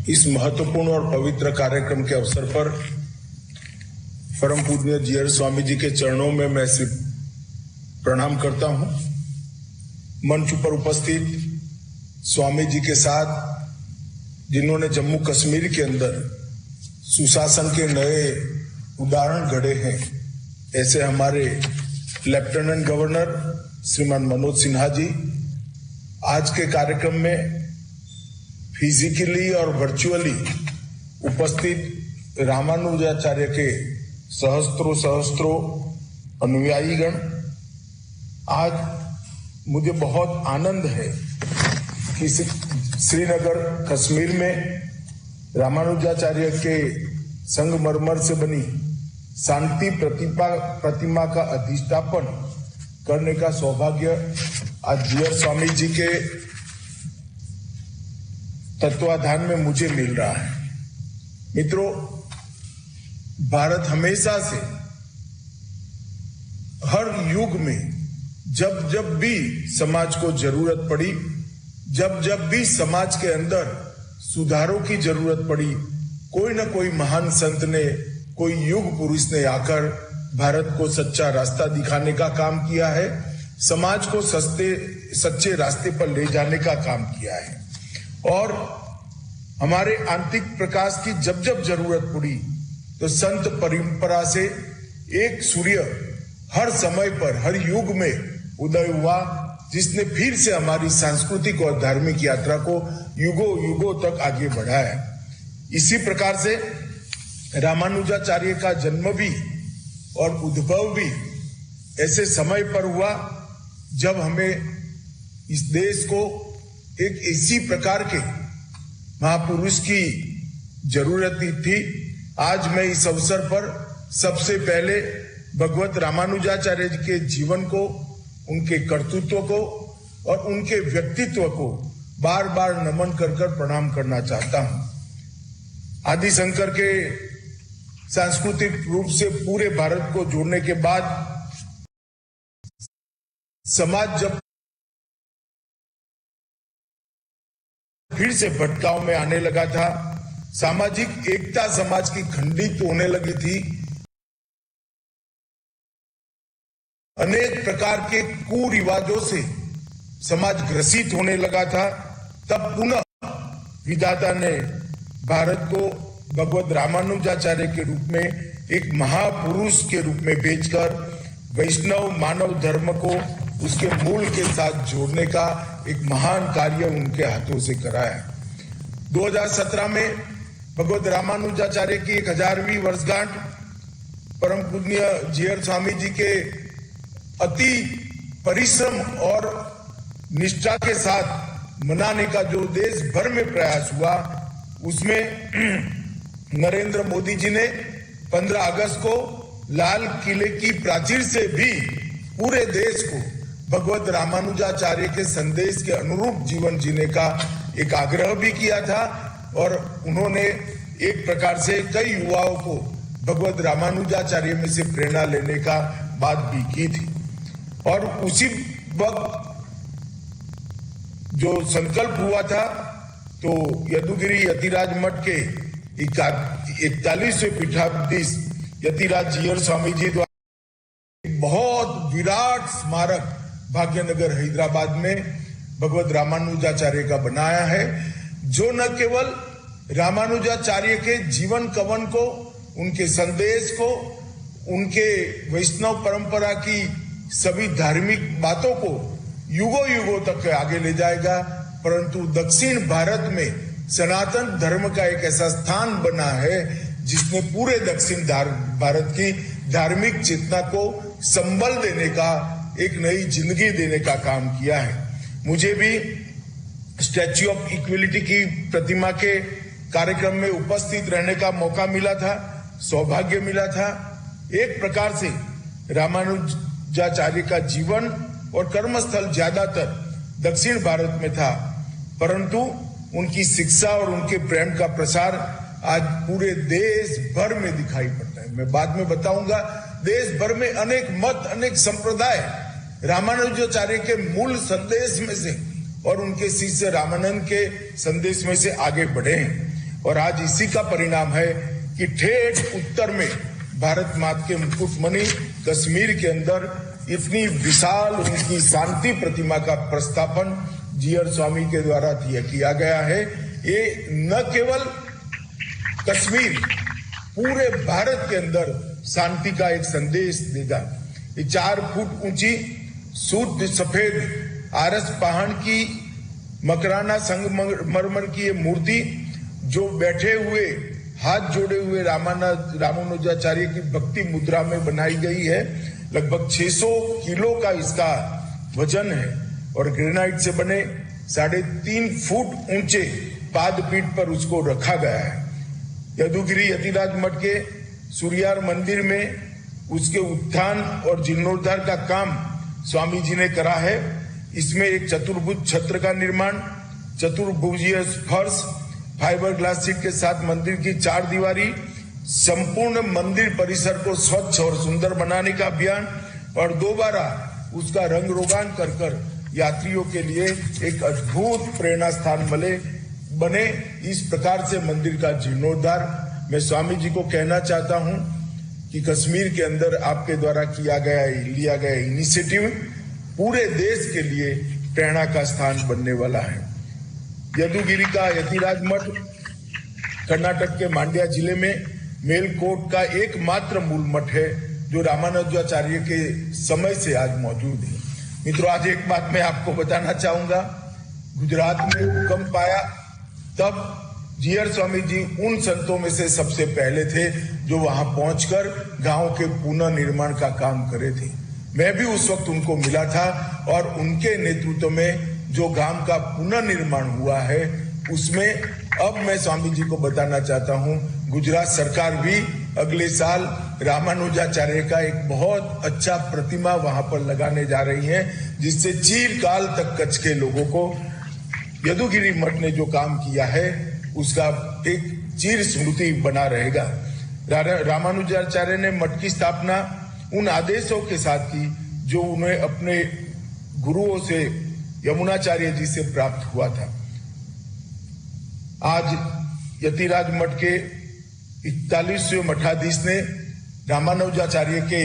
इस महत्वपूर्ण और पवित्र कार्यक्रम के अवसर पर परम पूज्य जीयर स्वामी जी के चरणों में मैं सिर्फ प्रणाम करता हूं। मंच पर उपस्थित स्वामी जी के साथ जिन्होंने जम्मू कश्मीर के अंदर सुशासन के नए उदाहरण गढ़े हैं, ऐसे हमारे लेफ्टिनेंट गवर्नर श्रीमान मनोज सिन्हा जी आज के कार्यक्रम में फिजिकली और वर्चुअली उपस्थित रामानुजाचार्य के सहस्त्रों अनुयायीगण, आज मुझे बहुत आनंद है कि श्रीनगर कश्मीर में रामानुजाचार्य के संगमरमर से बनी शांति प्रतिमा का अधिष्ठापन करने का सौभाग्य आज जीयर स्वामी जी के तत्वाधान में मुझे मिल रहा है। मित्रों, भारत हमेशा से हर युग में जब जब भी समाज को जरूरत पड़ी, जब जब भी समाज के अंदर सुधारों की जरूरत पड़ी, कोई न कोई महान संत ने, कोई युग पुरुष ने आकर भारत को सच्चा रास्ता दिखाने का काम किया है, समाज को सच्चे रास्ते पर ले जाने का काम किया है। और हमारे आंतरिक प्रकाश की जब जब जरूरत पड़ी तो संत परंपरा से एक सूर्य हर समय पर, हर युग में उदय हुआ, जिसने फिर से हमारी सांस्कृतिक और धार्मिक यात्रा को युगों युगों तक आगे बढ़ाया। इसी प्रकार से रामानुजाचार्य का जन्म भी और उद्भव भी ऐसे समय पर हुआ जब हमें इस देश को एक इसी प्रकार के महापुरुष की जरूरत थी। आज मैं इस अवसर पर सबसे पहले भगवत रामानुजाचार्य जी के जीवन को, उनके कर्तृत्व को और उनके व्यक्तित्व को बार बार नमन कर प्रणाम करना चाहता हूं। आदि शंकर के सांस्कृतिक रूप से पूरे भारत को जोड़ने के बाद समाज जब फिर से भटकाव में आने लगा था, सामाजिक एकता समाज की खंडित होने लगी थी, अनेक प्रकार के कुरिवाजों से समाज ग्रसित होने लगा था, तब पुनः विधाता ने भारत को भगवत रामानुजाचार्य के रूप में एक महापुरुष के रूप में भेजकर वैष्णव मानव धर्म को उसके मूल के साथ जोड़ने का एक महान कार्य उनके हाथों से कराया। 2017 में भगवत रामानुजाचार्य की 1000वीं वर्षगांठ परम पूज्य जीयर स्वामी जी के अति परिश्रम और निष्ठा के साथ मनाने का जो देश भर में प्रयास हुआ, उसमें नरेंद्र मोदी जी ने 15 अगस्त को लाल किले की प्राचीर से भी पूरे देश को भगवत रामानुजाचार्य के संदेश के अनुरूप जीवन जीने का एक आग्रह भी किया था और उन्होंने एक प्रकार से कई युवाओं को भगवत रामानुजाचार्य में से प्रेरणा लेने का बात भी की थी। और उसी वक्त जो संकल्प हुआ था, तो यदुगिरी यतिराज मठ के 41वें पीठाधीश यतिराज जीयर स्वामी जी द्वारा बहुत विराट स्मारक भाग्यनगर हैदराबाद में भगवत रामानुजाचार्य का बनाया है, जो न केवल रामानुजाचार्य के जीवन कवन को, उनके संदेश को, उनके वैष्णव परंपरा की सभी धार्मिक बातों को युगों युगों तक आगे ले जाएगा, परंतु दक्षिण भारत में सनातन धर्म का एक ऐसा स्थान बना है जिसने पूरे दक्षिण भारत की धार्मिक चेतना को संबल देने का, एक नई जिंदगी देने का काम किया है। मुझे भी स्टैच्यू ऑफ इक्वलिटी की प्रतिमा के कार्यक्रम में उपस्थित रहने का मौका मिला था, सौभाग्य मिला था। एक प्रकार से रामानुजाचार्य का जीवन और कर्मस्थल ज्यादातर दक्षिण भारत में था, परंतु उनकी शिक्षा और उनके प्रेम का प्रसार आज पूरे देश भर में दिखाई पड़ता है। मैं बाद में बताऊंगा, देश भर में अनेक मत, अनेक संप्रदाय रामानुजाचार्य के मूल संदेश में से और उनके शिष्य रामानंद के संदेश में से आगे बढ़े हैं। और आज इसी का परिणाम है कि ठेठ उत्तर में भारत माता के मुकुटमणि कश्मीर के अंदर इतनी विशाल उनकी शांति प्रतिमा का प्रस्थापन जीयर स्वामी के द्वारा किया गया है। ये न केवल कश्मीर, पूरे भारत के अंदर शांति का एक संदेश देगा। ये 4 फुट ऊंची शुद्ध सफेद आरस पहाड़ की मकराना संगमरमर की ये मूर्ति जो बैठे हुए हाथ जोड़े हुए रामानुजाचार्य की भक्ति मुद्रा में बनाई गई है, लगभग 600 किलो का इसका वजन है और ग्रेनाइट से बने 3.5 फुट ऊंचे पादपीठ पर उसको रखा गया है। यदुगिरी यतिराज मठ के सूर्यार मंदिर में उसके उत्थान और जीर्णोद्धार का काम स्वामी जी ने करा है। इसमें एक चतुर्भुज छत्र का निर्माण, चतुर्भुजीय फर्श, फाइबर ग्लास शीट के साथ मंदिर की 4 दीवारी, संपूर्ण मंदिर परिसर को स्वच्छ और सुंदर बनाने का अभियान और दोबारा उसका रंग रोगान कर यात्रियों के लिए एक अद्भुत प्रेरणा स्थान बने। इस प्रकार से मंदिर का जीर्णोद्धार मैं स्वामी जी को कहना चाहता हूं कि कश्मीर के अंदर आपके द्वारा लिया गया इनिशिएटिव पूरे देश के लिए प्रेरणा का स्थान बनने वाला है। यदुगिरी का यतिराज मठ कर्नाटक के मांड्या जिले में मेलकोट का एकमात्र मूल मठ है जो रामानुजाचार्य के समय से आज मौजूद है। मित्रों, आज एक बात मैं आपको बताना चाहूंगा। गुजरात में भूकंप आया तब जीयर स्वामी जी उन संतों में से सबसे पहले थे जो वहां पहुंचकर गांव के पुनर्निर्माण का काम करे थे। मैं भी उस वक्त उनको मिला था और उनके नेतृत्व में जो गांव का पुनर्निर्माण हुआ है उसमें अब मैं स्वामी जी को बताना चाहता हूं, गुजरात सरकार भी अगले साल रामानुजाचार्य का एक बहुत अच्छा प्रतिमा वहां पर लगाने जा रही है, जिससे चीरकाल तक कच्छ के लोगों को यदुगिरी मठ ने जो काम किया है उसका एक चिर स्मृति बना रहेगा। रामानुजाचार्य ने मठ की स्थापना उन आदेशों के साथ की जो उन्हें अपने गुरुओं से यमुनाचार्य जी से प्राप्त हुआ था। आज यतिराज मठ के 41वें मठाधीश ने रामानुजाचार्य के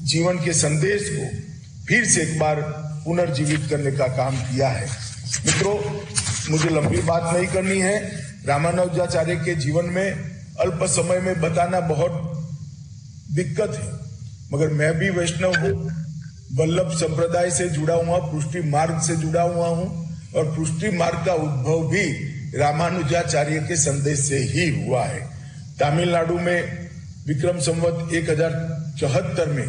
जीवन के संदेश को फिर से एक बार पुनर्जीवित करने का काम किया है। मित्रों, मुझे लंबी बात नहीं करनी है। रामानुजाचार्य के जीवन में अल्प समय में बताना बहुत दिक्कत है, मगर मैं भी वैष्णव हूँ, वल्लभ संप्रदाय से जुड़ा हुआ, पुष्टि मार्ग से जुड़ा हुआ हूँ और पुष्टि मार्ग का उद्भव भी रामानुजाचार्य के संदेश से ही हुआ है। तमिलनाडु में विक्रम संवत 1074 में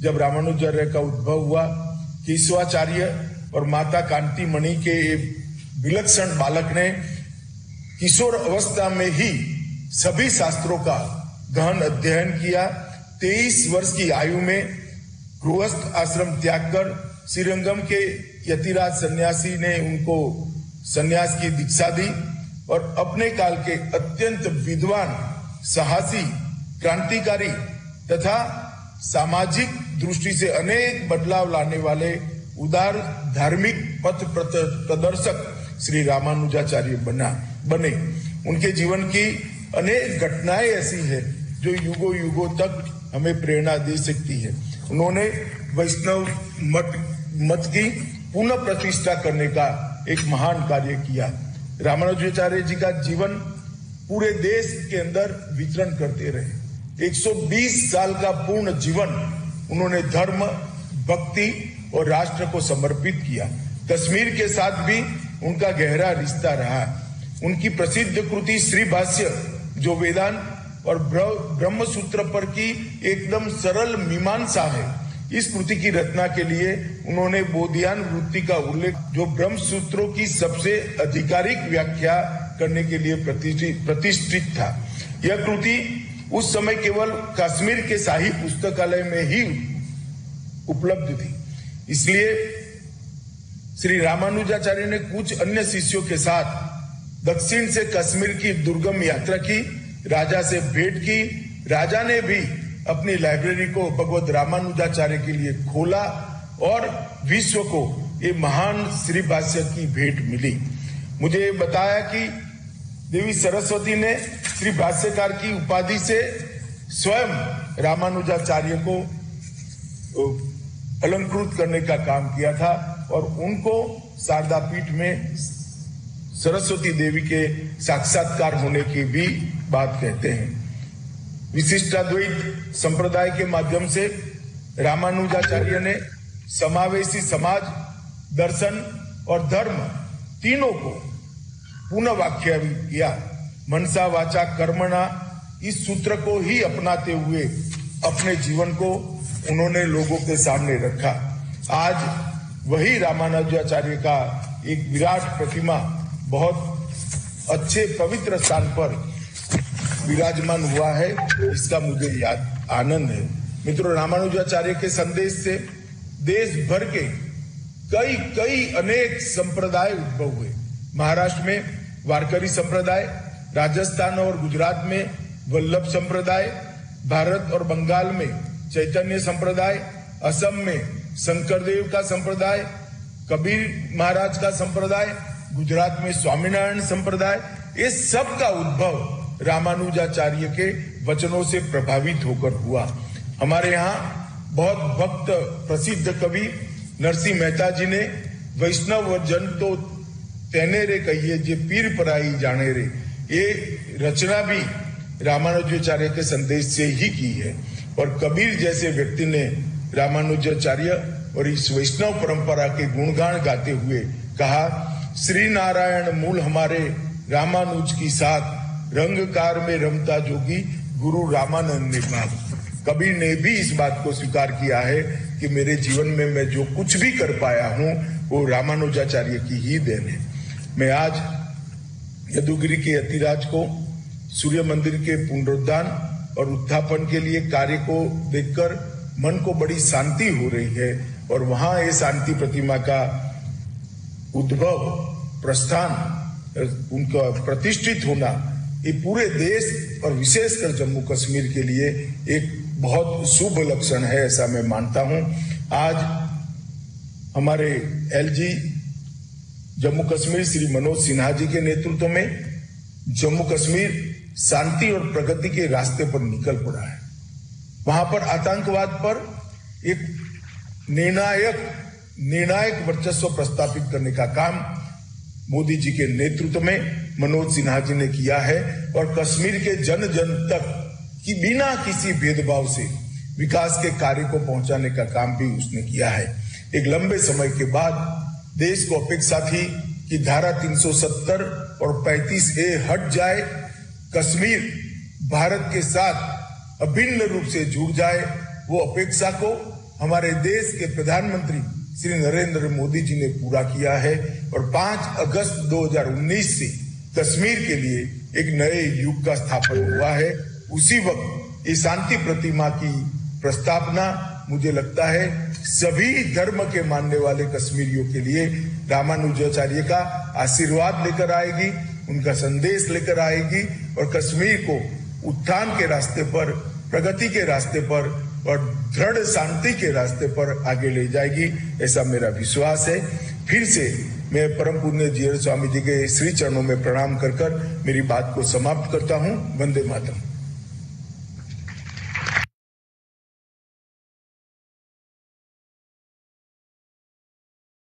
जब रामानुजाचार्य का उद्भव हुआ, केशवाचार्य और माता कांति मणि के विलक्षण बालक ने किशोर अवस्था में ही सभी शास्त्रों का गहन अध्ययन किया। 23 वर्ष की आयु में गृहस्थ आश्रम त्याग कर श्रीरंगम के यतिराज सन्यासी ने उनको सन्यास की दीक्षा दी और अपने काल के अत्यंत विद्वान, साहसी, क्रांतिकारी तथा सामाजिक दृष्टि से अनेक बदलाव लाने वाले उदार धार्मिक पथ प्रदर्शक श्री रामानुजाचार्य बने। उनके जीवन की अनेक घटनाएं ऐसी है जो युगों युगों तक हमें प्रेरणा दे सकती है। उन्होंने वैष्णव मत की पुनः प्रतिष्ठा करने का एक महान कार्य किया। रामानुजाचार्य जी का जीवन पूरे देश के अंदर विचरण करते रहे। 120 साल का पूर्ण जीवन उन्होंने धर्म, भक्ति और राष्ट्र को समर्पित किया। कश्मीर के साथ भी उनका गहरा रिश्ता रहा। उनकी प्रसिद्ध कृति श्री भाष्य जो वेदांत और ब्रह्म सूत्र पर की एकदम सरल मीमांसा है, इस कृति की रचना के लिए उन्होंने बोधियान वृत्ति का उल्लेख, जो ब्रह्म सूत्रों की सबसे आधिकारिक व्याख्या करने के लिए प्रतिष्ठित था। यह कृति उस समय केवल कश्मीर के शाही पुस्तकालय में ही उपलब्ध थी। इसलिए श्री रामानुजाचार्य ने कुछ अन्य शिष्यों के साथ दक्षिण से कश्मीर की दुर्गम यात्रा की, राजा से भेंट की। राजा ने भी अपनी लाइब्रेरी को भगवत रामानुजाचार्य के लिए खोला और विश्व को ये महान श्री भाष्य की भेंट मिली। मुझे बताया कि देवी सरस्वती ने श्री भाष्यकार की उपाधि से स्वयं रामानुजाचार्य को अलंकृत करने का काम किया था और उनको शारदा पीठ में सरस्वती देवी के साक्षात्कार होने की भी बात कहते हैं। विशिष्टाद्वैत संप्रदाय के माध्यम से रामानुजाचार्य ने समावेशी समाज, दर्शन और धर्म तीनों को पुनः व्याख्या किया। मनसा वाचा कर्मणा इस सूत्र को ही अपनाते हुए अपने जीवन को उन्होंने लोगों के सामने रखा। आज वही रामानुजाचार्य का एक विराट प्रतिमा बहुत अच्छे पवित्र स्थान पर विराजमान हुआ है, इसका मुझे आनंद है। मित्रों, रामानुजाचार्य के संदेश से देश भर के कई अनेक संप्रदाय उद्भव हुए। महाराष्ट्र में वारकरी संप्रदाय, राजस्थान और गुजरात में वल्लभ संप्रदाय, भारत और बंगाल में चैतन्य संप्रदाय, असम में शंकरदेव का संप्रदाय, कबीर महाराज का संप्रदाय, गुजरात में स्वामीनारायण संप्रदाय, ये सब का उद्भव रामानुजाचार्य के वचनों से प्रभावित होकर हुआ। हमारे यहाँ बहुत भक्त प्रसिद्ध कवि नरसिंह मेहता जी ने वैष्णव जन तो तेने रे कहिए जे पीर पराई जाने रे, ये रचना भी रामानुजाचार्य के संदेश से ही की है। और कबीर जैसे व्यक्ति ने रामानुजाचार्य और इस वैष्णव परंपरा के गुणगान गाते हुए कहा, श्री नारायण मूल हमारे रामानुज की साथ, रंगकार में रमता जोगी गुरु रामानंद ने पाप। कबीर ने भी इस बात को स्वीकार किया है कि मेरे जीवन में मैं जो कुछ भी कर पाया हूं वो रामानुजाचार्य की ही देन है। मैं आज यदुगिरी के यतिराज को सूर्य मंदिर के पुनरुद्धार और उत्थापन के लिए कार्य को देखकर मन को बड़ी शांति हो रही है और वहां ये शांति प्रतिमा का उद्भव, प्रस्थान, उनका प्रतिष्ठित होना, ये पूरे देश और विशेषकर जम्मू कश्मीर के लिए एक बहुत शुभ लक्षण है, ऐसा मैं मानता हूं। आज हमारे एलजी जम्मू कश्मीर श्री मनोज सिन्हा जी के नेतृत्व में जम्मू कश्मीर शांति और प्रगति के रास्ते पर निकल पड़ा है। वहां पर आतंकवाद पर एक निर्णायक वर्चस्व प्रस्थापित करने का काम मोदी जी के नेतृत्व में मनोज सिन्हा जी ने किया है और कश्मीर के जन जन तक कि बिना किसी भेदभाव से विकास के कार्य को पहुंचाने का काम भी उसने किया है। एक लंबे समय के बाद देश को अपेक्षा थी कि धारा 370 और 35A हट जाए, कश्मीर भारत के साथ अभिन्न रूप से जुड़ जाए। वो अपेक्षा को हमारे देश के प्रधानमंत्री श्री नरेंद्र मोदी जी ने पूरा किया है और 5 अगस्त 2019 से कश्मीर के लिए एक नए युग का स्थापन हुआ है। उसी वक्त इस शांति प्रतिमा की प्रस्तावना मुझे लगता है सभी धर्म के मानने वाले कश्मीरियों के लिए रामानुजाचार्य का आशीर्वाद लेकर आएगी, उनका संदेश लेकर आएगी और कश्मीर को उत्थान के रास्ते पर, प्रगति के रास्ते पर और दृढ़ शांति के रास्ते पर आगे ले जाएगी, ऐसा मेरा विश्वास है। फिर से मैं परम पूज्य जीयर स्वामी जी के श्री चरणों में प्रणाम कर मेरी बात को समाप्त करता हूं। वंदे मातरम।